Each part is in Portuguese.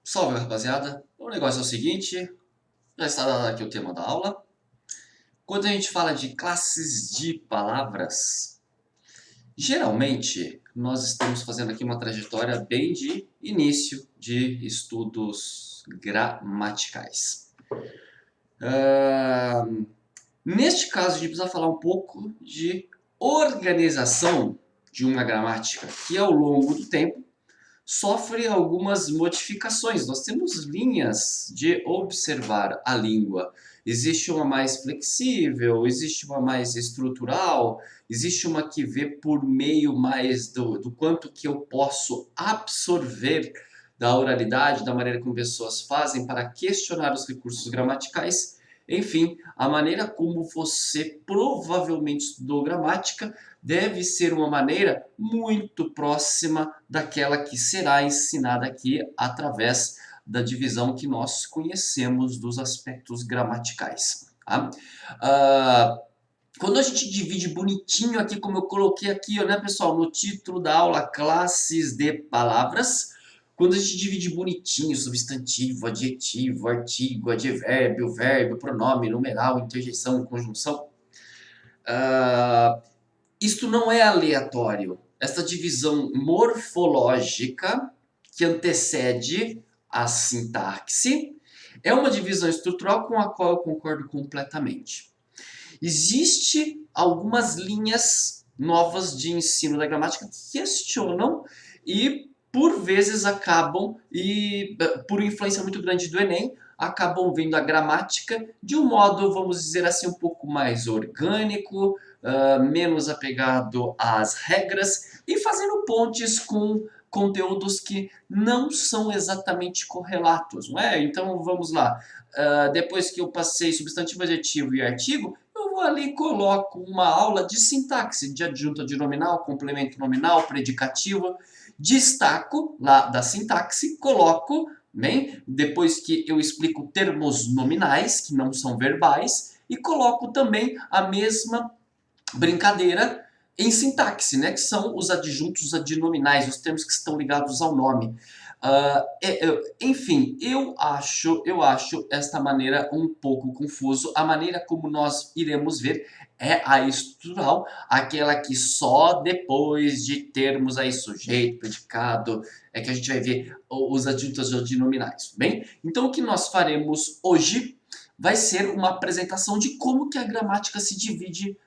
Salve, rapaziada. O negócio é o seguinte, já está dado aqui o tema da aula. Quando a gente fala de classes de palavras, geralmente nós estamos fazendo aqui uma trajetória bem de início de estudos gramaticais. Neste caso, a gente precisa falar um pouco de organização de uma gramática, que ao longo do tempo sofre algumas modificações. Nós temos linhas de observar a língua. Existe uma mais flexível, existe uma mais estrutural, existe uma que vê por meio mais do quanto que eu posso absorver da oralidade, da maneira como pessoas fazem para questionar os recursos gramaticais. Enfim, a maneira como você provavelmente estudou gramática deve ser uma maneira muito próxima daquela que será ensinada aqui através da divisão que nós conhecemos dos aspectos gramaticais. Tá? Quando a gente divide bonitinho aqui, como eu coloquei aqui, né, pessoal, no título da aula, classes de palavras, quando a gente divide bonitinho, substantivo, adjetivo, artigo, advérbio, verbo, pronome, numeral, interjeição, conjunção, isto não é aleatório. Esta divisão morfológica que antecede a sintaxe é uma divisão estrutural com a qual eu concordo completamente. Existe algumas linhas novas de ensino da gramática que questionam e por vezes acabam, e por influência muito grande do Enem, acabam vendo a gramática de um modo, vamos dizer assim, um pouco mais orgânico, menos apegado às regras e fazendo pontes com conteúdos que não são exatamente correlatos, não é? Então vamos lá, depois que eu passei substantivo, adjetivo e artigo, eu vou ali e coloco uma aula de sintaxe, de adjunto adnominal, complemento nominal, predicativo, destaco lá da sintaxe, coloco, bem, depois que eu explico termos nominais, que não são verbais, e coloco também a mesma brincadeira em sintaxe, né, que são os adjuntos adnominais, os termos que estão ligados ao nome. Enfim, eu acho esta maneira um pouco confuso. A maneira como nós iremos ver é a estrutural, aquela que só depois de termos aí sujeito, predicado, é que a gente vai ver os adjuntos adnominais, bem? Então o que nós faremos hoje vai ser uma apresentação de como que a gramática se divide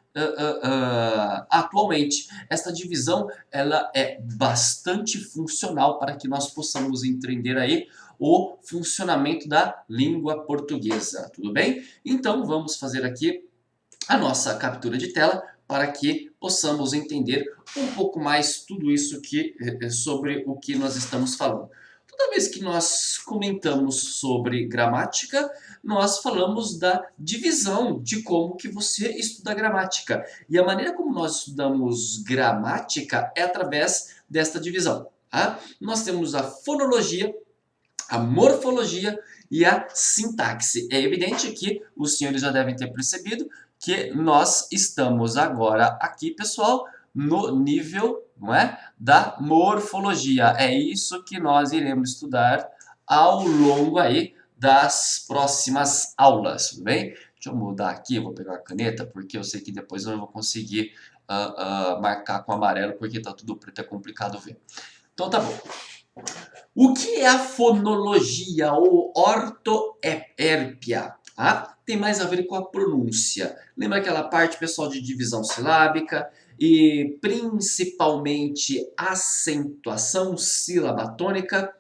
atualmente. Esta divisão ela é bastante funcional para que nós possamos entender aí o funcionamento da língua portuguesa, tudo bem? Então vamos fazer aqui a nossa captura de tela para que possamos entender um pouco mais tudo isso sobre o que nós estamos falando. Toda vez que nós comentamos sobre gramática, nós falamos da divisão de como que você estuda gramática. E a maneira como nós estudamos gramática é através desta divisão. Tá? Nós temos a fonologia, a morfologia e a sintaxe. É evidente que os senhores já devem ter percebido que nós estamos agora aqui, pessoal, no nível, não é, da morfologia. É isso que nós iremos estudar ao longo aí das próximas aulas, tudo bem? Deixa eu mudar aqui, eu vou pegar a caneta, porque eu sei que depois eu não vou conseguir marcar com amarelo, porque está tudo preto, é complicado ver. Então tá bom. O que é a fonologia ou ortoérpia? Tem mais a ver com a pronúncia. Lembra aquela parte, pessoal, de divisão silábica e principalmente acentuação sílaba-tônica?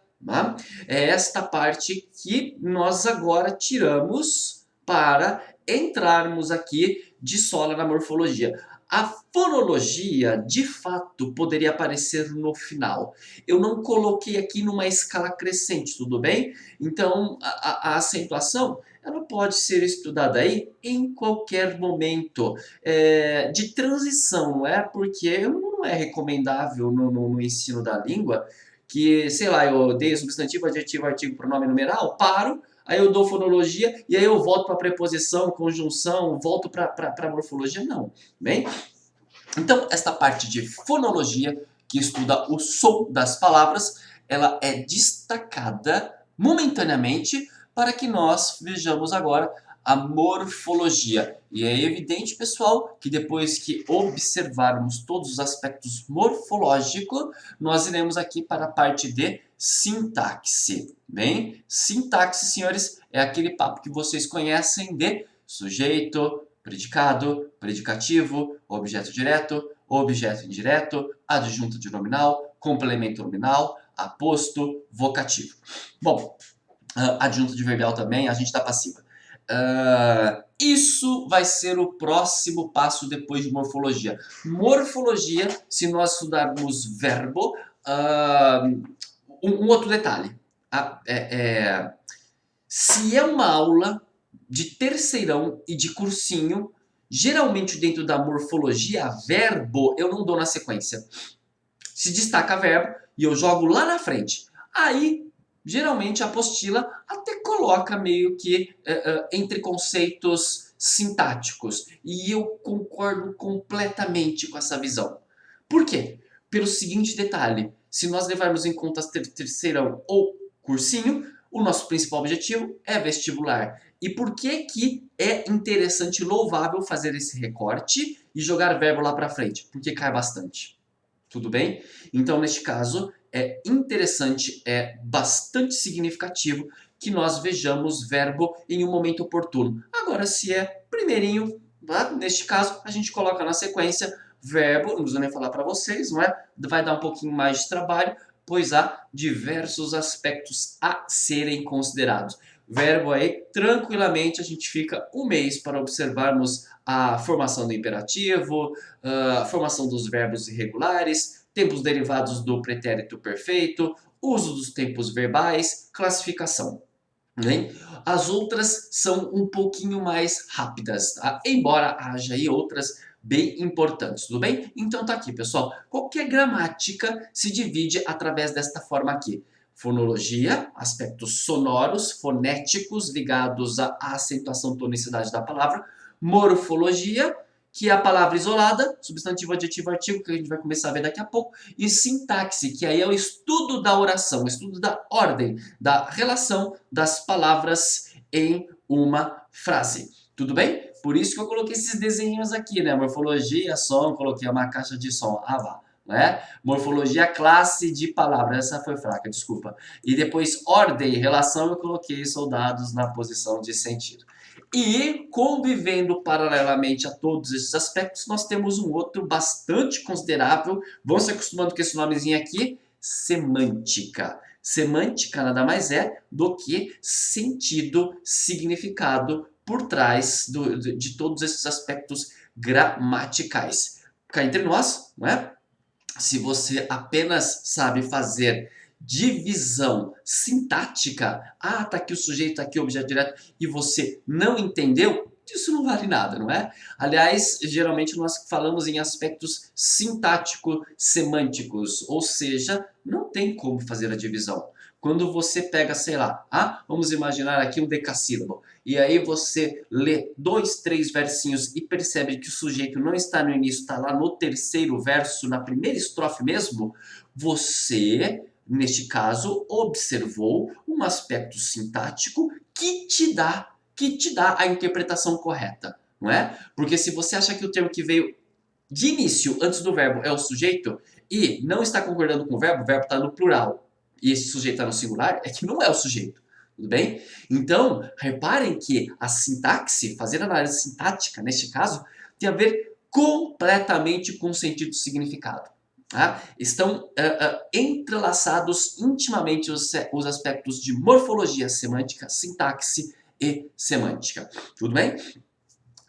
É esta parte que nós agora tiramos para entrarmos aqui de sola na morfologia. A fonologia, de fato, poderia aparecer no final. Eu não coloquei aqui numa escala crescente, tudo bem? Então, a acentuação, ela pode ser estudada aí em qualquer momento de transição, não é? Porque não é recomendável no ensino da língua que, sei lá, eu dei substantivo, adjetivo, artigo, pronome, numeral, paro, aí eu dou fonologia e aí eu volto para preposição, conjunção, volto para morfologia, não. Bem? Então, esta parte de fonologia, que estuda o som das palavras, ela é destacada momentaneamente para que nós vejamos agora a morfologia. E é evidente, pessoal, que depois que observarmos todos os aspectos morfológicos, nós iremos aqui para a parte de sintaxe. Bem, sintaxe, senhores, é aquele papo que vocês conhecem de sujeito, predicado, predicativo, objeto direto, objeto indireto, adjunto de nominal, complemento nominal, aposto, vocativo. Bom, adjunto adverbial também, agente da passiva. Isso vai ser o próximo passo depois de morfologia. Morfologia, se nós estudarmos verbo, um outro detalhe. Se é uma aula de terceirão e de cursinho, geralmente dentro da morfologia, verbo eu não dou na sequência. Se destaca verbo e eu jogo lá na frente. Aí, geralmente, a apostila até coloca meio que entre conceitos sintáticos. E eu concordo completamente com essa visão. Por quê? Pelo seguinte detalhe. Se nós levarmos em conta terceirão ou cursinho, o nosso principal objetivo é vestibular. E por que que é interessante e louvável fazer esse recorte e jogar verbo lá para frente? Porque cai bastante. Tudo bem? Então, neste caso, é interessante, é bastante significativo que nós vejamos verbo em um momento oportuno. Agora, se é primeirinho, tá? Neste caso, a gente coloca na sequência verbo, não preciso nem falar para vocês, não é? Vai dar um pouquinho mais de trabalho, pois há diversos aspectos a serem considerados. Verbo aí, tranquilamente, a gente fica um mês para observarmos a formação do imperativo, a formação dos verbos irregulares, tempos derivados do pretérito perfeito, uso dos tempos verbais, classificação. Né? As outras são um pouquinho mais rápidas, tá? Embora haja aí outras bem importantes, tudo bem? Então tá aqui, pessoal. Qualquer gramática se divide através desta forma aqui. Fonologia, aspectos sonoros, fonéticos, ligados à acentuação, tonicidade da palavra. Morfologia, que é a palavra isolada, substantivo, adjetivo, artigo, que a gente vai começar a ver daqui a pouco. E sintaxe, que aí é o estudo da oração, o estudo da ordem, da relação das palavras em uma frase. Tudo bem? Por isso que eu coloquei esses desenhos aqui, né? Morfologia, som, coloquei uma caixa de som. Ah, vá. Né? Morfologia, classe de palavras. Essa foi fraca, desculpa. E depois, ordem, relação, eu coloquei soldados na posição de sentido. E, convivendo paralelamente a todos esses aspectos, nós temos um outro bastante considerável. Vão se acostumando com esse nomezinho aqui, semântica. Semântica nada mais é do que sentido, significado por trás de todos esses aspectos gramaticais. Cá entre nós, não é? Se você apenas sabe fazer divisão sintática, tá aqui o sujeito, tá aqui o objeto direto, e você não entendeu, isso não vale nada, não é? Aliás, geralmente nós falamos em aspectos sintático-semânticos, ou seja, não tem como fazer a divisão. Quando você pega, sei lá, vamos imaginar aqui um decassílabo, e aí você lê 2, 3 versinhos e percebe que o sujeito não está no início, está lá no terceiro verso, na primeira estrofe mesmo, você, neste caso, observou um aspecto sintático que te dá a interpretação correta, não é? Porque se você acha que o termo que veio de início, antes do verbo, é o sujeito, e não está concordando com o verbo está no plural, e esse sujeito está no singular, é que não é o sujeito. Tudo bem? Então, reparem que a sintaxe, fazer análise sintática, neste caso, tem a ver completamente com sentido e significado. Tá? Estão entrelaçados intimamente os aspectos de morfologia semântica, sintaxe e semântica. Tudo bem?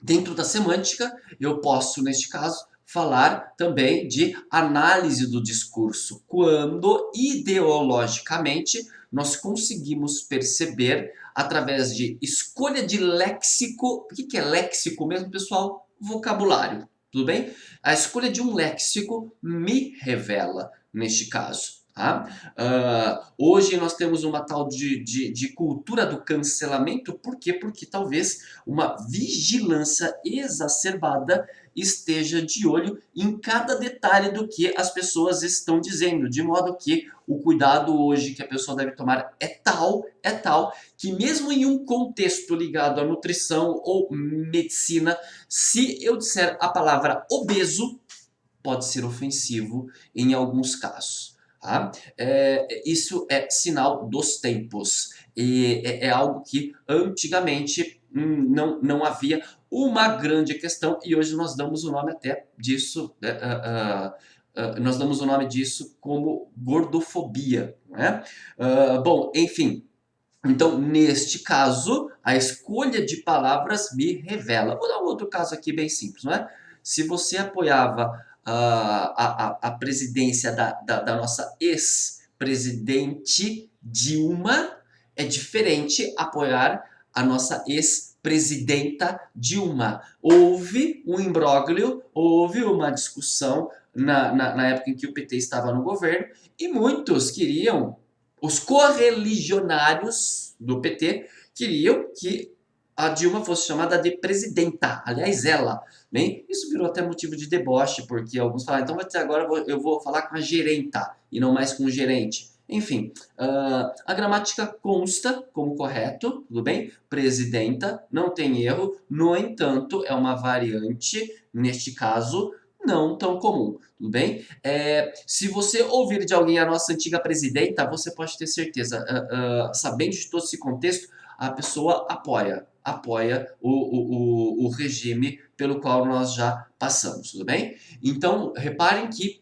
Dentro da semântica, eu posso, neste caso, falar também de análise do discurso, quando ideologicamente nós conseguimos perceber através de escolha de léxico. O que é léxico mesmo, pessoal? Vocabulário, tudo bem? A escolha de um léxico me revela, neste caso. Tá? Hoje nós temos uma tal de cultura do cancelamento. Por quê? Porque talvez uma vigilância exacerbada esteja de olho em cada detalhe do que as pessoas estão dizendo, de modo que o cuidado hoje que a pessoa deve tomar é tal, que mesmo em um contexto ligado à nutrição ou medicina, se eu disser a palavra obeso, pode ser ofensivo em alguns casos. Tá? Isso é sinal dos tempos. E é algo que antigamente não havia uma grande questão e hoje nós damos o nome até disso, nós damos o nome disso como gordofobia. Não é? Bom, enfim, então, neste caso, a escolha de palavras me revela. Vou dar um outro caso aqui bem simples, não é? Se você apoiava a presidência da nossa ex-presidente Dilma, é diferente apoiar a nossa ex-presidenta Dilma. Houve um imbróglio, houve uma discussão na época em que o PT estava no governo e muitos queriam, os correligionários do PT queriam que a Dilma fosse chamada de presidenta. Aliás, ela. Bem, isso virou até motivo de deboche, porque alguns falaram, então agora eu vou falar com a gerenta e não mais com o gerente. Enfim, a gramática consta como correto, tudo bem? Presidenta, não tem erro. No entanto, é uma variante, neste caso, não tão comum, tudo bem? Se você ouvir de alguém a nossa antiga presidenta, você pode ter certeza, sabendo de todo esse contexto, a pessoa apoia o regime pelo qual nós já passamos, tudo bem? Então, reparem que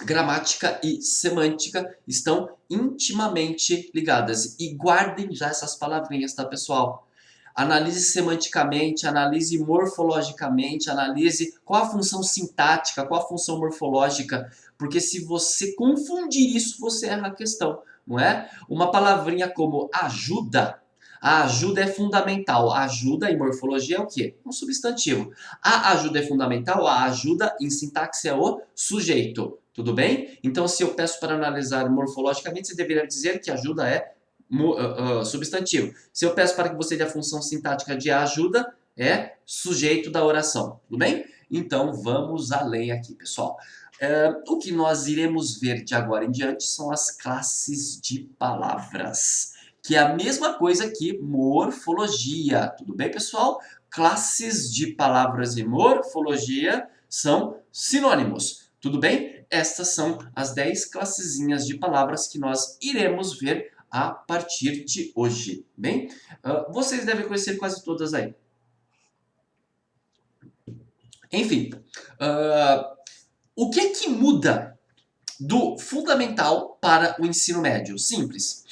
gramática e semântica estão intimamente ligadas. E guardem já essas palavrinhas, tá, pessoal? Analise semanticamente, analise morfologicamente, analise qual a função sintática, qual a função morfológica, porque se você confundir isso, você erra a questão, não é? Uma palavrinha como ajuda, a ajuda é fundamental. A ajuda em morfologia é o quê? Um substantivo. A ajuda é fundamental, a ajuda em sintaxe é o sujeito. Tudo bem? Então, se eu peço para analisar morfologicamente, você deveria dizer que ajuda é substantivo. Se eu peço para que você dê a função sintática de ajuda, é sujeito da oração. Tudo bem? Então, vamos além aqui, pessoal. O que nós iremos ver de agora em diante são as classes de palavras, que é a mesma coisa que morfologia. Tudo bem, pessoal? Classes de palavras e morfologia são sinônimos. Tudo bem? Estas são as 10 classezinhas de palavras que nós iremos ver a partir de hoje. Bem, vocês devem conhecer quase todas aí. Enfim, o que é que muda do fundamental para o ensino médio? Simples.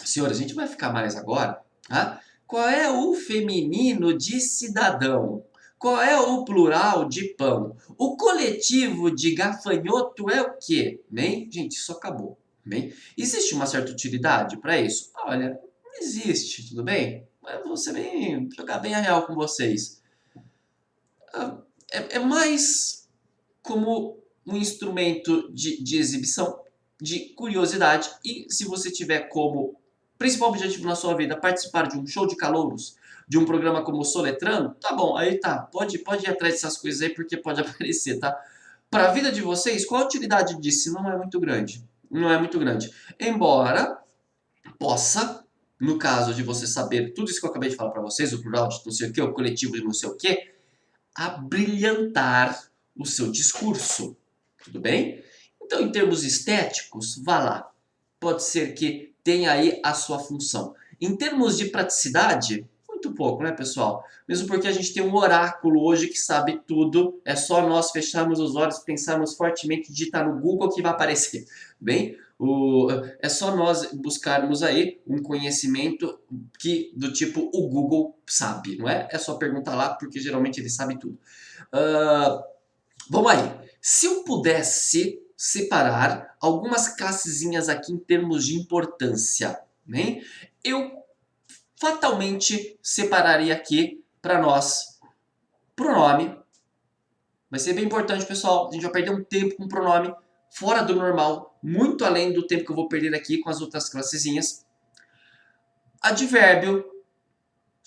Senhores, a gente vai ficar mais agora. Tá? Qual é o feminino de cidadão? Qual é o plural de pão? O coletivo de gafanhoto é o quê? Bem, gente, isso acabou. Bem, existe uma certa utilidade para isso? Olha, não existe, tudo bem? Mas vou jogar bem a real com vocês. É mais como um instrumento de exibição, de curiosidade. E se você tiver como principal objetivo na sua vida participar de um show de calouros, de um programa como Soletrando, tá bom, aí tá, pode ir atrás dessas coisas aí porque pode aparecer, tá? Para a vida de vocês, qual a utilidade disso? Não é muito grande. Não é muito grande. Embora possa, no caso de você saber tudo isso que eu acabei de falar para vocês, o plural de não sei o que, o coletivo de não sei o que, abrilhantar o seu discurso. Tudo bem? Então, em termos estéticos, vá lá. Pode ser que tenha aí a sua função. Em termos de praticidade, muito pouco, né, pessoal? Mesmo porque a gente tem um oráculo hoje que sabe tudo. É só nós fecharmos os olhos, pensarmos fortemente, digitar no Google que vai aparecer. Bem, é só nós buscarmos aí um conhecimento do tipo o Google sabe, não é? É só perguntar lá, porque geralmente ele sabe tudo. Vamos aí. Se eu pudesse separar algumas classezinhas aqui em termos de importância, né? Eu fatalmente separaria aqui para nós pronome. Vai ser bem importante, pessoal. A gente vai perder um tempo com pronome fora do normal, muito além do tempo que eu vou perder aqui com as outras classezinhas. Advérbio,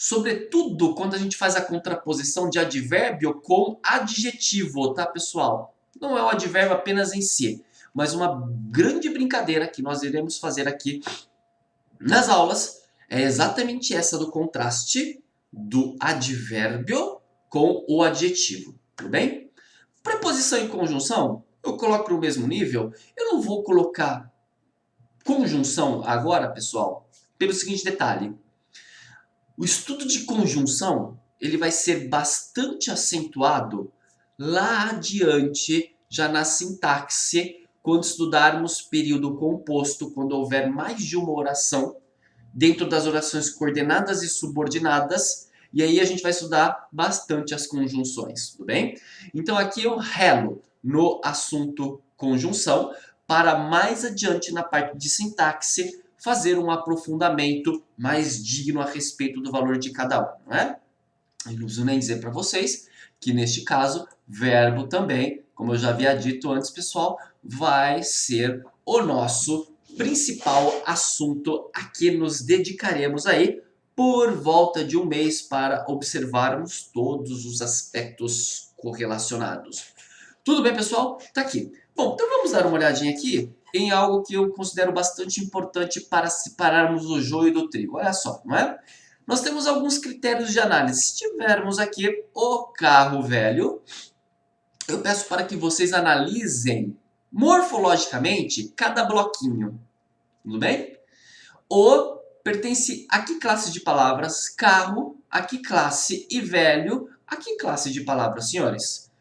sobretudo quando a gente faz a contraposição de advérbio com adjetivo, tá, pessoal? Não é o advérbio apenas em si, mas uma grande brincadeira que nós iremos fazer aqui nas aulas é exatamente essa do contraste do advérbio com o adjetivo, tudo bem? Preposição e conjunção, eu coloco no mesmo nível. Eu não vou colocar conjunção agora, pessoal, pelo seguinte detalhe. O estudo de conjunção, ele vai ser bastante acentuado lá adiante, já na sintaxe, quando estudarmos período composto, quando houver mais de uma oração, dentro das orações coordenadas e subordinadas, e aí a gente vai estudar bastante as conjunções, tudo bem? Então aqui eu relo no assunto conjunção, para mais adiante na parte de sintaxe, fazer um aprofundamento mais digno a respeito do valor de cada um, não é? Eu não preciso nem dizer para vocês que neste caso, verbo também, como eu já havia dito antes, pessoal, vai ser o nosso principal assunto a que nos dedicaremos aí por volta de um mês para observarmos todos os aspectos correlacionados. Tudo bem, pessoal? Tá aqui. Bom, então vamos dar uma olhadinha aqui em algo que eu considero bastante importante para separarmos o joio do trigo. Olha só, não é? Nós temos alguns critérios de análise. Se tivermos aqui o carro velho, eu peço para que vocês analisem morfologicamente cada bloquinho. Tudo bem? O pertence a que classe de palavras? Carro, a que classe? E velho, a que classe de palavras, senhores?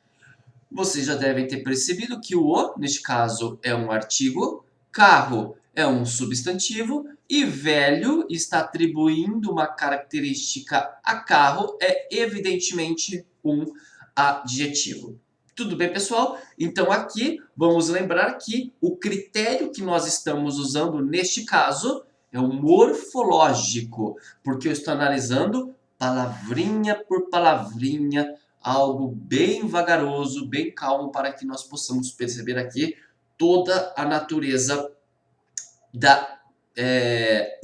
Vocês já devem ter percebido que o, neste caso, é um artigo, carro é um substantivo e velho está atribuindo uma característica a carro, é evidentemente um adjetivo. Tudo bem, pessoal? Então aqui vamos lembrar que o critério que nós estamos usando neste caso é o morfológico, porque eu estou analisando palavrinha por palavrinha, algo bem vagaroso, bem calmo, para que nós possamos perceber aqui toda a natureza da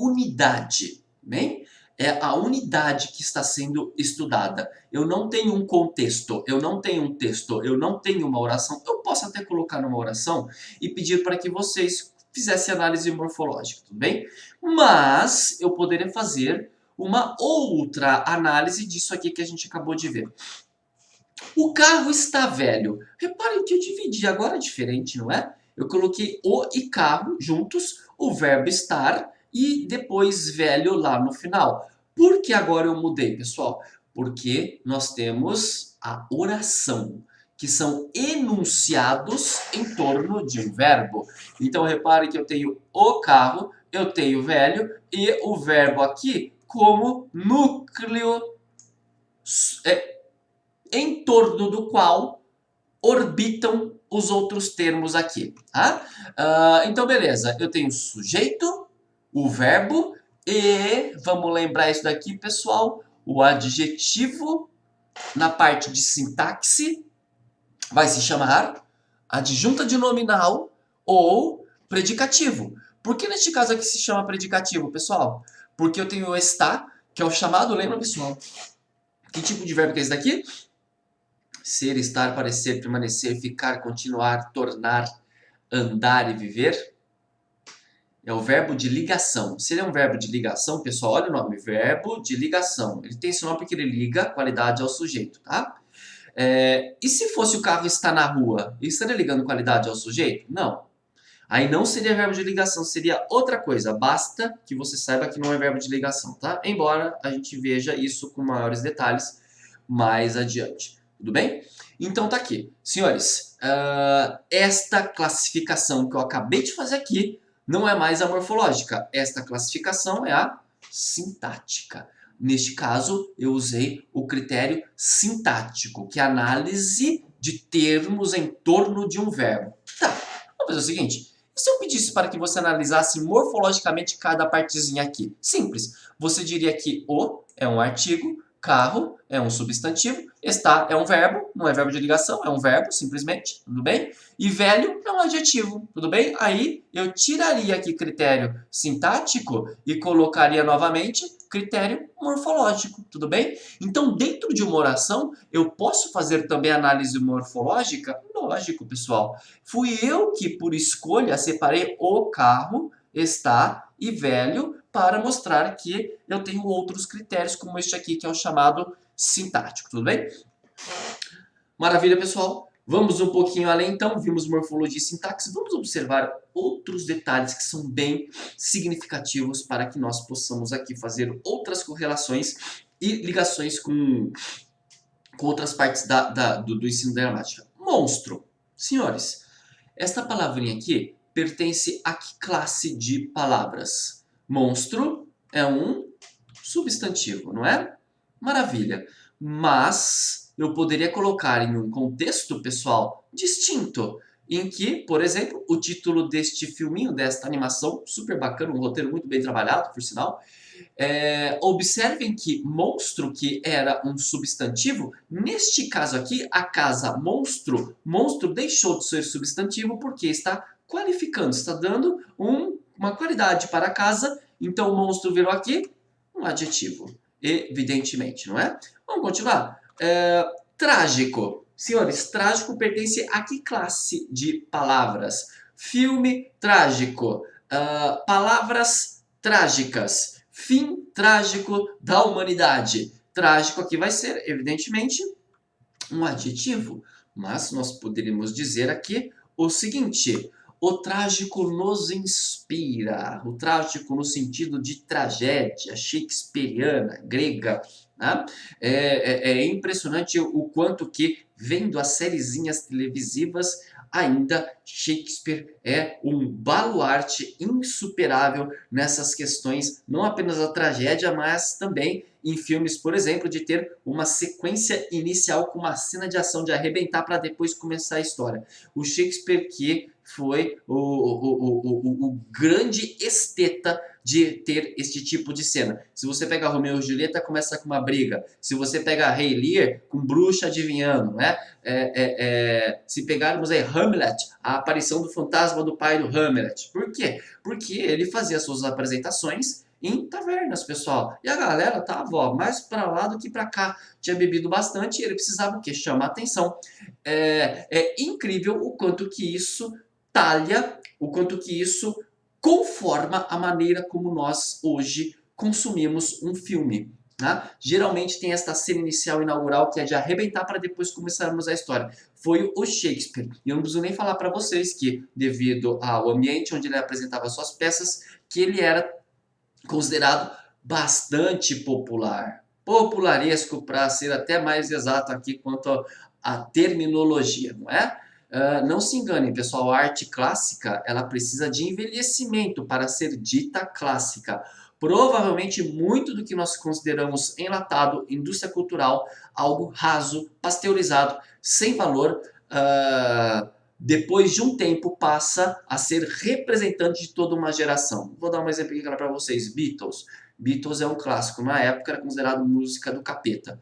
unidade, bem? É a unidade que está sendo estudada. Eu não tenho um contexto, eu não tenho um texto, eu não tenho uma oração. Eu posso até colocar numa oração e pedir para que vocês fizessem análise morfológica, tudo bem? Mas eu poderia fazer uma outra análise disso aqui que a gente acabou de ver. O carro está velho. Reparem que eu dividi, agora é diferente, não é? Eu coloquei o e carro juntos, o verbo estar e depois velho lá no final. Por que agora eu mudei, pessoal? Porque nós temos a oração, que são enunciados em torno de um verbo. Então reparem que eu tenho o carro, eu tenho velho e o verbo aqui como núcleo em torno do qual orbitam os outros termos aqui. Tá? Então, beleza. Eu tenho o sujeito, o verbo e, vamos lembrar isso daqui, pessoal, o adjetivo na parte de sintaxe vai se chamar adjunta de nominal ou predicativo. Por que neste caso aqui se chama predicativo, pessoal? Porque eu tenho o está, que é o chamado, lembra, pessoal? Que tipo de verbo que é esse daqui? Ser, estar, parecer, permanecer, ficar, continuar, tornar, andar e viver. É o verbo de ligação. Se ele é um verbo de ligação, pessoal, olha o nome, verbo de ligação. Ele tem esse nome porque ele liga a qualidade ao sujeito, tá? E se fosse o carro está na rua, ele estaria ligando qualidade ao sujeito? Não. Aí não seria verbo de ligação, seria outra coisa. Basta que você saiba que não é verbo de ligação, tá? Embora a gente veja isso com maiores detalhes mais adiante. Tudo bem? Então tá aqui. Senhores, esta classificação que eu acabei de fazer aqui não é mais a morfológica. Esta classificação é a sintática. Neste caso, eu usei o critério sintático, que é a análise de termos em torno de um verbo. Tá, vamos fazer o seguinte. E se eu pedisse para que você analisasse morfologicamente cada partezinha aqui? Simples. Você diria que o é um artigo, Carro é um substantivo, está é um verbo, não é verbo de ligação, é um verbo, simplesmente, tudo bem? E velho é um adjetivo, tudo bem? Aí eu tiraria aqui critério sintático e colocaria novamente critério morfológico, tudo bem? Então, dentro de uma oração, eu posso fazer também análise morfológica? Lógico, pessoal. Fui eu que, por escolha, separei o carro, está e velho para mostrar que eu tenho outros critérios, como este aqui, que é o chamado sintático, tudo bem? Maravilha, pessoal. Vamos um pouquinho além, então. Vimos morfologia e sintaxe. Vamos observar outros detalhes que são bem significativos para que nós possamos aqui fazer outras correlações e ligações com outras partes do ensino da gramática. Monstro. Senhores, esta palavrinha aqui pertence a que classe de palavras? Monstro é um substantivo, não é? Maravilha. Mas eu poderia colocar em um contexto, pessoal, distinto, em que, por exemplo, o título deste filminho, desta animação, super bacana, um roteiro muito bem trabalhado, por sinal, observem que monstro, que era um substantivo, neste caso aqui, a casa monstro, monstro deixou de ser substantivo porque está qualificando, está dando uma qualidade para a casa, então o monstro virou aqui um adjetivo, evidentemente, não é? Vamos continuar. Trágico. Senhores, trágico pertence a que classe de palavras? Filme trágico, palavras trágicas, fim trágico da humanidade. Trágico aqui vai ser, evidentemente, um adjetivo, mas nós poderíamos dizer aqui o seguinte: o trágico nos inspira. O trágico no sentido de tragédia shakespeariana, grega. Né? É impressionante o quanto que, vendo as sériezinhas televisivas, ainda Shakespeare é um baluarte insuperável nessas questões, não apenas da tragédia, mas também em filmes, por exemplo, de ter uma sequência inicial com uma cena de ação de arrebentar para depois começar a história. O Shakespeare que foi o grande esteta de ter este tipo de cena. Se você pega Romeu e Julieta, começa com uma briga. Se você pega Rei Lear, com bruxa adivinhando, né? Se pegarmos aí Hamlet, a aparição do fantasma do pai do Hamlet. Por quê? Porque ele fazia suas apresentações em tavernas, pessoal. E a galera tava mais para lá do que para cá. Tinha bebido bastante e ele precisava o quê? Chamar atenção. É incrível o quanto que isso talha, o quanto que isso conforma a maneira como nós hoje consumimos um filme. Tá? Geralmente tem esta cena inicial inaugural que é de arrebentar para depois começarmos a história. Foi o Shakespeare. E eu não preciso nem falar para vocês que, devido ao ambiente onde ele apresentava suas peças, que ele era considerado bastante popular. Popularesco, para ser até mais exato aqui quanto à terminologia, não é? Não se enganem, pessoal, a arte clássica ela precisa de envelhecimento para ser dita clássica. Provavelmente muito do que nós consideramos enlatado, indústria cultural, algo raso, pasteurizado, sem valor, depois de um tempo passa a ser representante de toda uma geração. Vou dar um exemplo aqui para vocês, Beatles. Beatles é um clássico, na época era considerado música do capeta.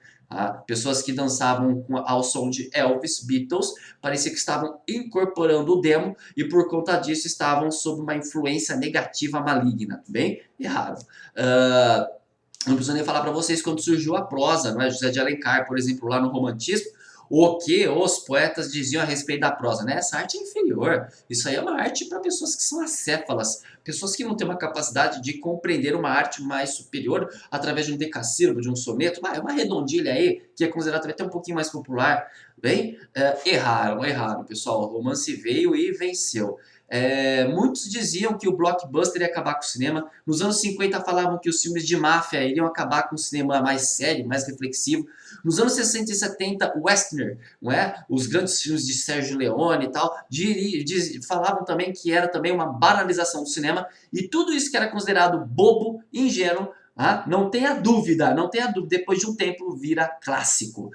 Pessoas que dançavam ao som de Elvis, Beatles, parecia que estavam incorporando o demo e por conta disso estavam sob uma influência negativa maligna. Bem errado. Não preciso nem falar para vocês quando surgiu a prosa, não é? José de Alencar, por exemplo, lá no Romantismo, o que os poetas diziam a respeito da prosa, né? Essa arte é inferior. Isso aí é uma arte para pessoas que são acéfalas, pessoas que não têm uma capacidade de compreender uma arte mais superior através de um decassílabo, de um soneto. É uma redondilha aí que é considerada até um pouquinho mais popular. Bem, erraram, pessoal. O romance veio e venceu. Muitos diziam que o blockbuster ia acabar com o cinema. Nos anos 50 falavam que os filmes de máfia iriam acabar com o cinema mais sério, mais reflexivo. Nos anos 60 e 70, o Westner, não é? Os grandes filmes de Sérgio Leone e tal, falavam também que era também uma banalização do cinema. E tudo isso que era considerado bobo, ingênuo, não tenha dúvida, depois de um tempo vira clássico.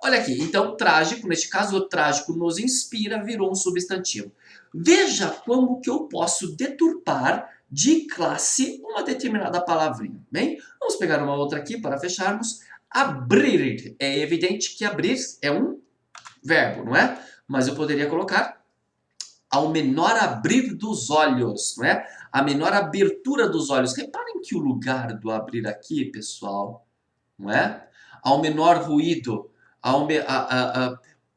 Olha aqui, então trágico, neste caso o trágico nos inspira, virou um substantivo. Veja como que eu posso deturpar de classe uma determinada palavrinha. Bem, vamos pegar uma outra aqui para fecharmos. Abrir. É evidente que abrir é um verbo, não é? Mas eu poderia colocar ao menor abrir dos olhos, não é? A menor abertura dos olhos. Reparem que o lugar do abrir aqui, pessoal, não é? Ao menor ruído, o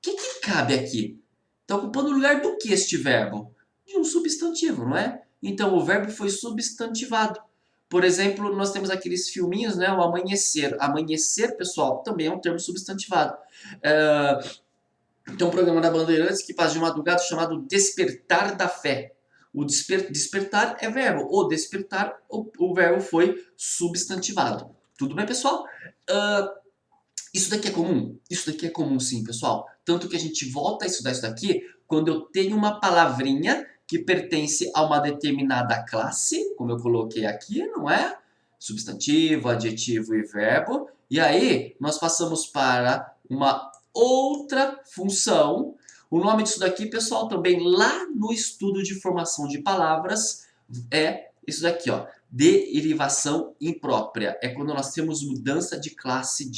que cabe aqui? Está ocupando o lugar do que este verbo? De um substantivo, não é? Então o verbo foi substantivado. Por exemplo, nós temos aqueles filminhos, né? O amanhecer. Amanhecer, pessoal, também é um termo substantivado. Tem um programa da Bandeirantes que faz de madrugada chamado Despertar da Fé. O despertar é verbo. O despertar, o verbo foi substantivado. Tudo bem, pessoal? Isso daqui é comum? Isso daqui é comum sim, pessoal. Tanto que a gente volta a estudar isso daqui quando eu tenho uma palavrinha que pertence a uma determinada classe, como eu coloquei aqui, não é? Substantivo, adjetivo e verbo. E aí, nós passamos para uma outra função. O nome disso daqui, pessoal, também lá no estudo de formação de palavras, é isso daqui, ó. Derivação imprópria. É quando nós temos mudança de classe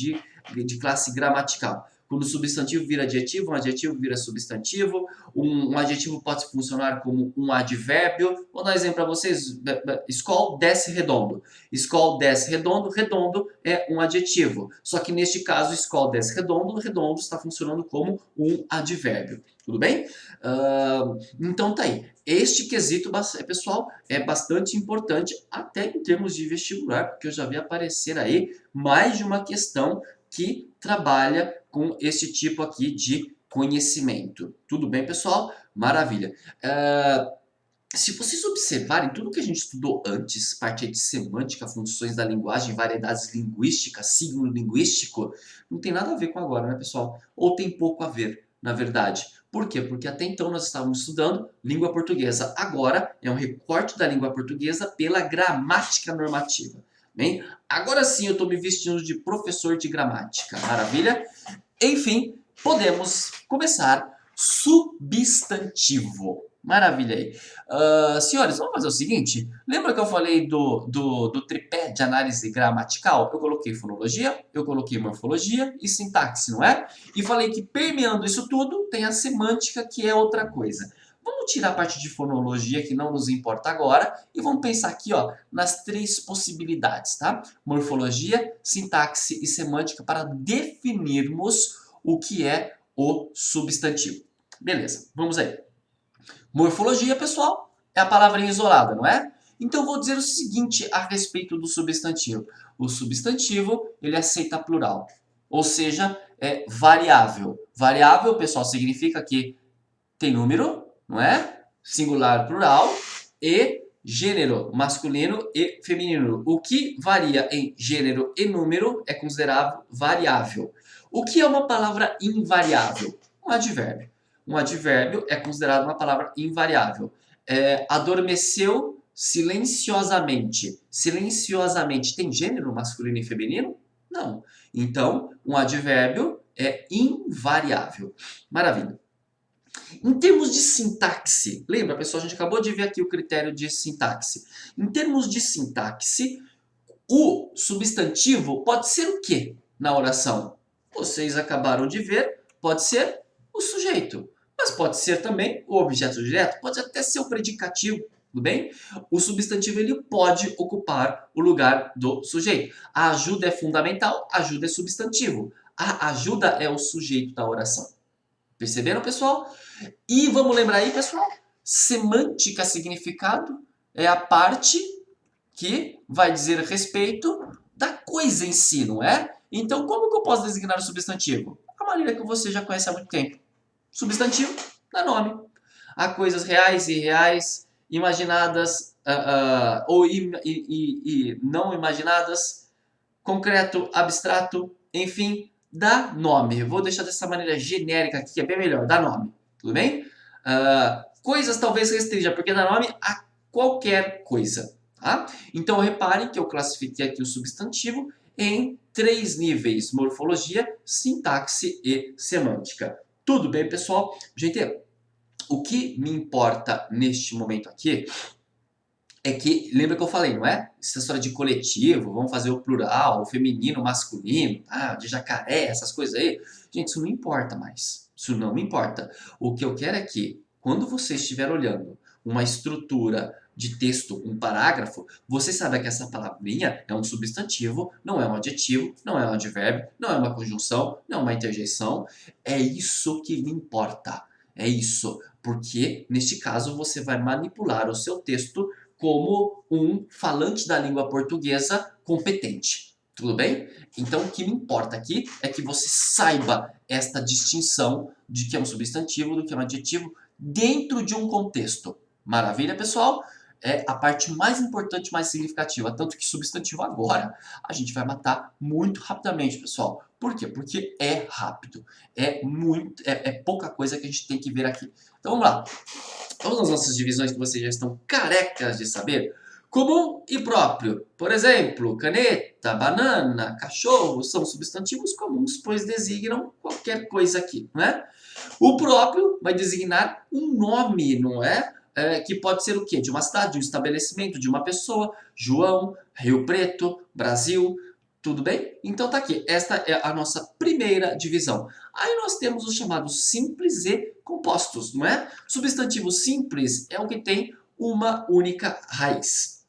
gramatical. Quando o substantivo vira adjetivo, um adjetivo vira substantivo, um adjetivo pode funcionar como um advérbio. Vou dar um exemplo para vocês. Escola desce redondo. Escola desce redondo, redondo é um adjetivo. Só que neste caso, escola desce redondo, redondo está funcionando como um advérbio. Tudo bem? Então tá aí. Este quesito, pessoal, é bastante importante até em termos de vestibular, porque eu já vi aparecer aí mais de uma questão que trabalha com esse tipo aqui de conhecimento. Tudo bem, pessoal? Maravilha. Se vocês observarem tudo que a gente estudou antes, parte de semântica, funções da linguagem, variedades linguísticas, signo linguístico, não tem nada a ver com agora, né, pessoal? Ou tem pouco a ver, na verdade. Por quê? Porque até então nós estávamos estudando língua portuguesa. Agora é um recorte da língua portuguesa pela gramática normativa. Bem, agora sim eu estou me vestindo de professor de gramática. Maravilha? Enfim, podemos começar. Substantivo. Maravilha aí. Senhores, vamos fazer o seguinte. Lembra que eu falei do tripé de análise gramatical? Eu coloquei fonologia, eu coloquei morfologia e sintaxe, não é? E falei que permeando isso tudo tem a semântica, que é outra coisa. Vamos tirar a parte de fonologia, que não nos importa agora, e vamos pensar aqui, ó, nas três possibilidades, tá? Morfologia, sintaxe e semântica para definirmos o que é o substantivo. Beleza, vamos aí. Morfologia, pessoal, é a palavrinha isolada, não é? Então eu vou dizer o seguinte a respeito do substantivo. O substantivo, ele aceita plural, ou seja, é variável. Variável, pessoal, significa que tem número, não é? Singular, plural, e gênero, masculino e feminino. O que varia em gênero e número é considerado variável. O que é uma palavra invariável? Um advérbio. Um advérbio é considerado uma palavra invariável. Adormeceu silenciosamente. Silenciosamente tem gênero masculino e feminino? Não. Então, um advérbio é invariável. Maravilha. Em termos de sintaxe, lembra, pessoal, a gente acabou de ver aqui o critério de sintaxe. Em termos de sintaxe, o substantivo pode ser o quê na oração? Vocês acabaram de ver, pode ser o sujeito, mas pode ser também o objeto direto, pode até ser o predicativo, tudo bem? O substantivo ele pode ocupar o lugar do sujeito. A ajuda é fundamental, a ajuda é substantivo. A ajuda é o sujeito da oração. Perceberam, pessoal? E vamos lembrar aí, pessoal, semântica, significado, é a parte que vai dizer respeito da coisa em si, não é? Então, como que eu posso designar o substantivo? A maneira que você já conhece há muito tempo. Substantivo dá nome. Há coisas reais e irreais, imaginadas ou não imaginadas, concreto, abstrato, enfim, dá nome. Eu vou deixar dessa maneira genérica aqui, que é bem melhor, dá nome. Tudo bem? Coisas talvez restrinja, porque dá nome a qualquer coisa. Tá? Então reparem que eu classifiquei aqui o substantivo em 3 níveis: morfologia, sintaxe e semântica. Tudo bem, pessoal? Gente, o que me importa neste momento aqui é que, lembra que eu falei, não é? Essa história de coletivo, vamos fazer o plural, o feminino, o masculino, de jacaré, essas coisas aí. Gente, isso não importa mais. Isso não importa. O que eu quero é que, quando você estiver olhando uma estrutura de texto, um parágrafo, você saiba que essa palavrinha é um substantivo, não é um adjetivo, não é um advérbio, não é uma conjunção, não é uma interjeição. É isso que me importa. É isso. Porque, neste caso, você vai manipular o seu texto como um falante da língua portuguesa competente. Tudo bem? Então, o que me importa aqui é que você saiba esta distinção de que é um substantivo, do que é um adjetivo, dentro de um contexto. Maravilha, pessoal? É a parte mais importante, mais significativa. Tanto que substantivo agora a gente vai matar muito rapidamente, pessoal. Por quê? Porque é rápido. É pouca coisa que a gente tem que ver aqui. Então vamos lá. Vamos às nossas divisões que vocês já estão carecas de saber. Comum e próprio. Por exemplo, caneta, banana, cachorro são substantivos comuns, pois designam qualquer coisa aqui, não é? O próprio vai designar um nome, não é? Que pode ser o quê? De uma cidade, de um estabelecimento, de uma pessoa. João, Rio Preto, Brasil. Tudo bem? Então tá aqui. Esta é a nossa primeira divisão. Aí nós temos os chamados simples e compostos, não é? Substantivo simples é o que tem uma única raiz.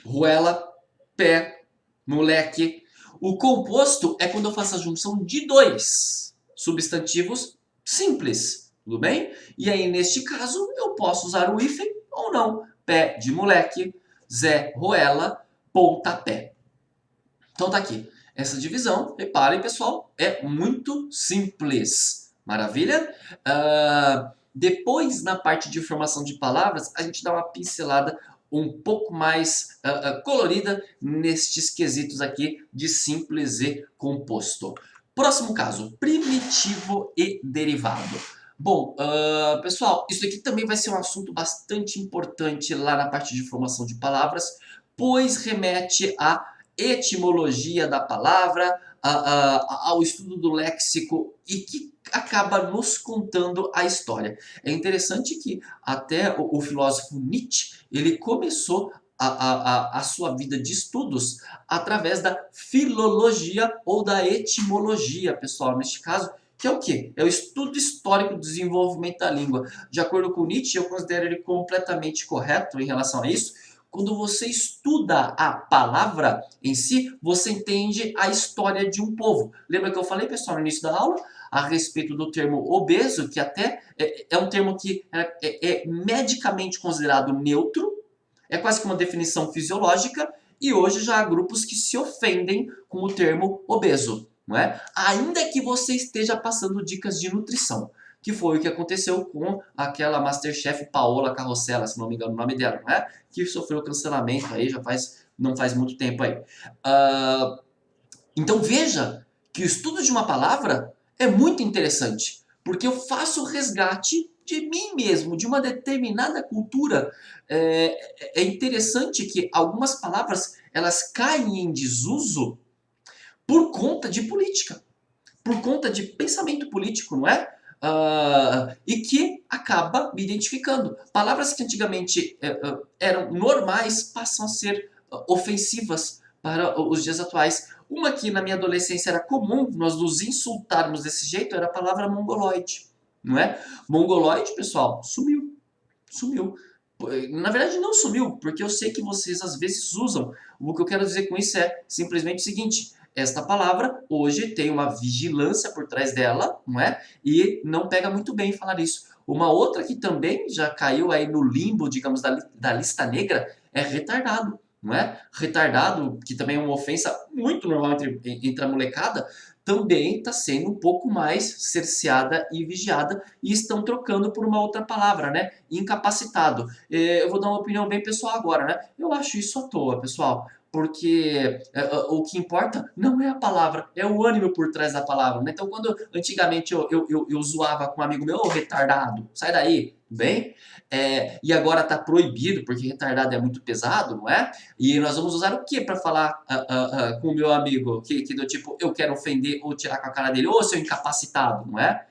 Ruela, pé, moleque. O composto é quando eu faço a junção de dois substantivos simples, tudo bem? E aí, neste caso, eu posso usar o hífen ou não. Pé de moleque, Zé Ruela, pontapé. Então tá aqui. Essa divisão, reparem pessoal, é muito simples. Maravilha? Depois, na parte de formação de palavras, a gente dá uma pincelada um pouco mais colorida nestes quesitos aqui de simples e composto. Próximo caso, primitivo e derivado. Bom, pessoal, isso aqui também vai ser um assunto bastante importante lá na parte de formação de palavras, pois remete à etimologia da palavra, ao estudo do léxico e que acaba nos contando a história. É interessante que até o filósofo Nietzsche, ele começou a sua vida de estudos através da filologia ou da etimologia, pessoal, neste caso, que é o quê? É o estudo histórico do desenvolvimento da língua. De acordo com Nietzsche, eu considero ele completamente correto em relação a isso. Quando você estuda a palavra em si, você entende a história de um povo. Lembra que eu falei, pessoal, no início da aula, a respeito do termo obeso, que até é um termo que é medicamente considerado neutro, é quase que uma definição fisiológica, e hoje já há grupos que se ofendem com o termo obeso, não é? Ainda que você esteja passando dicas de nutrição, que foi o que aconteceu com aquela Masterchef Paola Carrossela, se não me engano o nome dela, não é? Que sofreu cancelamento aí, não faz muito tempo aí. Então veja que o estudo de uma palavra é muito interessante, porque eu faço o resgate de mim mesmo, de uma determinada cultura. É interessante que algumas palavras elas caem em desuso por conta de política, por conta de pensamento político, não é? E que acaba me identificando. Palavras que antigamente eram normais passam a ser ofensivas para os dias atuais. Uma que na minha adolescência era comum nós nos insultarmos desse jeito era a palavra mongoloide, não é? Mongoloide, pessoal, sumiu. Sumiu. Na verdade não sumiu, porque eu sei que vocês às vezes usam. O que eu quero dizer com isso é simplesmente o seguinte: esta palavra hoje tem uma vigilância por trás dela, não é? E não pega muito bem falar isso. Uma outra que também já caiu aí no limbo, digamos, da lista negra é retardado, não é? Retardado, que também é uma ofensa muito normal entre a molecada, também está sendo um pouco mais cerceada e vigiada e estão trocando por uma outra palavra, né? Incapacitado. Eu vou dar uma opinião bem pessoal agora, né? Eu acho isso à toa, pessoal. Porque o que importa não é a palavra, é o ânimo por trás da palavra, né? Então, quando antigamente eu zoava com um amigo meu, ô retardado, sai daí, bem? E agora tá proibido, porque retardado é muito pesado, não é? E nós vamos usar o que para falar com o meu amigo, que do tipo, eu quero ofender ou tirar com a cara dele, ô seu incapacitado, não é?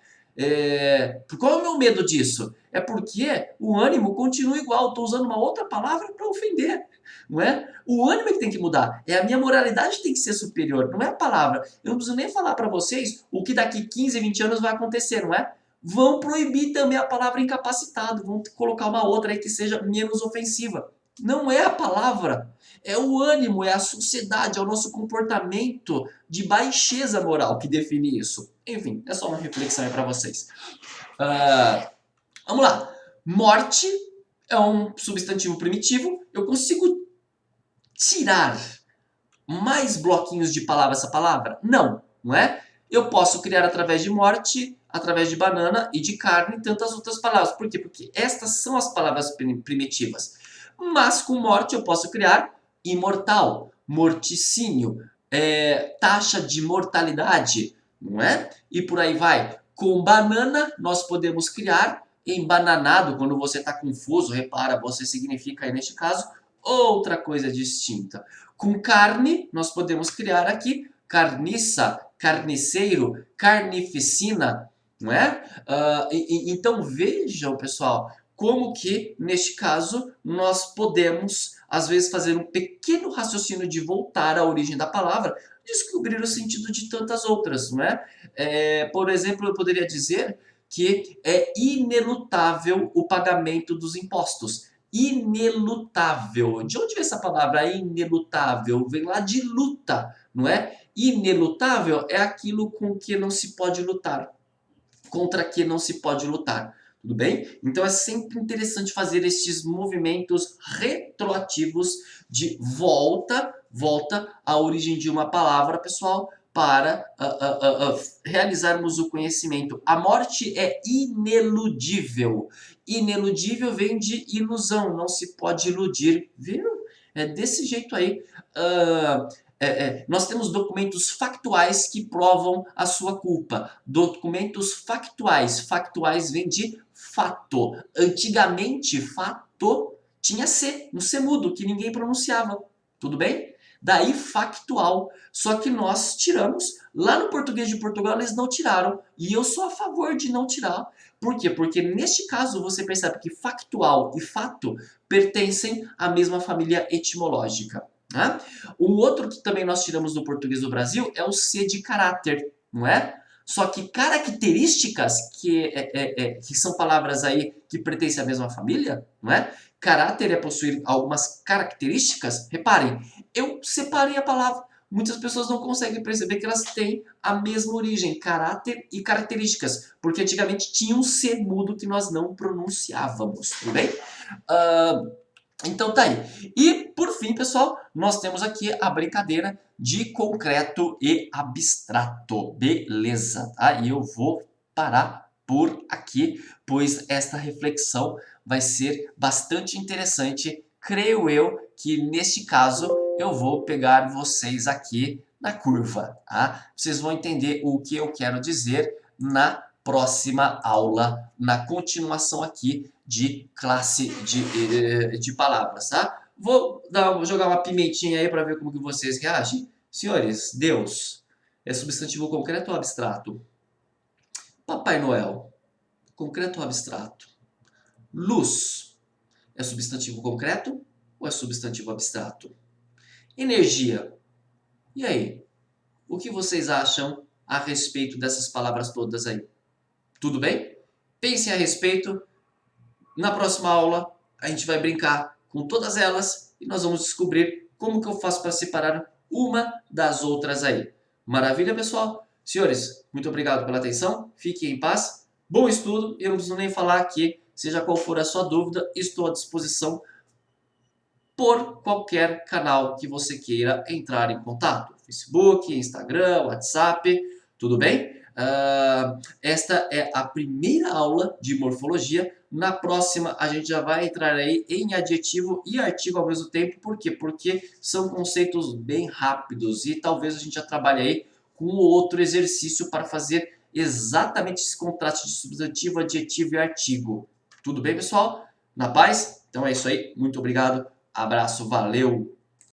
Qual é o meu medo disso? é porque o ânimo continua igual. Estou usando uma outra palavra para ofender, não é? O ânimo é que tem que mudar. É a minha moralidade que tem que ser superior, não é a palavra. Eu não preciso nem falar para vocês o que daqui 15, 20 anos vai acontecer, não é? Vão proibir também a palavra incapacitado, vão colocar uma outra aí que seja menos ofensiva. Não é a palavra, é o ânimo, é a sociedade, é o nosso comportamento de baixeza moral que define isso. Enfim, é só uma reflexão aí para vocês. Vamos lá. Morte é um substantivo primitivo. Eu consigo tirar mais bloquinhos de palavra essa palavra? Não, não é? Eu posso criar através de morte, através de banana e de carne e tantas outras palavras. Por quê? Porque estas são as palavras primitivas. Mas com morte eu posso criar imortal, morticínio, taxa de mortalidade, não é? E por aí vai. Com banana nós podemos criar embananado, quando você está confuso, repara, você significa aí neste caso outra coisa distinta. Com carne, nós podemos criar aqui carniça, carniceiro, carnificina, não é? Então vejam, pessoal, como que, neste caso, nós podemos, às vezes, fazer um pequeno raciocínio de voltar à origem da palavra, descobrir o sentido de tantas outras, não é? Por exemplo, eu poderia dizer que é inelutável o pagamento dos impostos. Inelutável. De onde vem essa palavra inelutável? Vem lá de luta, não é? Inelutável é aquilo com que não se pode lutar, contra que não se pode lutar. Tudo bem? Então é sempre interessante fazer estes movimentos retroativos de volta à origem de uma palavra, pessoal, para realizarmos o conhecimento. A morte é ineludível. Ineludível vem de ilusão, não se pode iludir, viu? É desse jeito aí. Nós temos documentos factuais que provam a sua culpa. Documentos factuais. Factuais vem de fato. Antigamente, fato tinha C, um C mudo, que ninguém pronunciava. Tudo bem? Daí factual. Só que nós tiramos. Lá no português de Portugal eles não tiraram. E eu sou a favor de não tirar. Por quê? Porque neste caso você percebe que factual e fato pertencem à mesma família etimológica. Né? O outro que também nós tiramos do português do Brasil é o C de caráter, não é? Só que características, que são palavras aí que pertencem à mesma família, não é? Caráter é possuir algumas características. Reparem, eu separei a palavra. Muitas pessoas não conseguem perceber que elas têm a mesma origem, caráter e características, porque antigamente tinha um C mudo que nós não pronunciávamos, tudo bem? Então tá aí. E por fim, pessoal, nós temos aqui a brincadeira de concreto e abstrato. Beleza, tá? E eu vou parar por aqui, pois esta reflexão vai ser bastante interessante. Creio eu que neste caso eu vou pegar vocês aqui na curva, tá? Vocês vão entender o que eu quero dizer na próxima aula, na continuação aqui de classe de palavras, tá? Vou jogar uma pimentinha aí para ver como que vocês reagem. Senhores, Deus é substantivo concreto ou abstrato? Papai Noel, concreto ou abstrato? Luz é substantivo concreto ou é substantivo abstrato? Energia. E aí? O que vocês acham a respeito dessas palavras todas aí? Tudo bem? Pensem a respeito. Na próxima aula, a gente vai brincar com todas elas e nós vamos descobrir como que eu faço para separar uma das outras aí. Maravilha, pessoal? Senhores, muito obrigado pela atenção. Fiquem em paz. Bom estudo. Eu não preciso nem falar aqui, seja qual for a sua dúvida, estou à disposição por qualquer canal que você queira entrar em contato. Facebook, Instagram, WhatsApp, tudo bem? Esta é a primeira aula de morfologia. Na próxima a gente já vai entrar aí em adjetivo e artigo ao mesmo tempo. Por quê? Porque são conceitos bem rápidos e talvez a gente já trabalhe aí com outro exercício para fazer exatamente esse contraste de substantivo, adjetivo e artigo. Tudo bem, pessoal? Na paz? Então é isso aí. Muito obrigado. Abraço, valeu!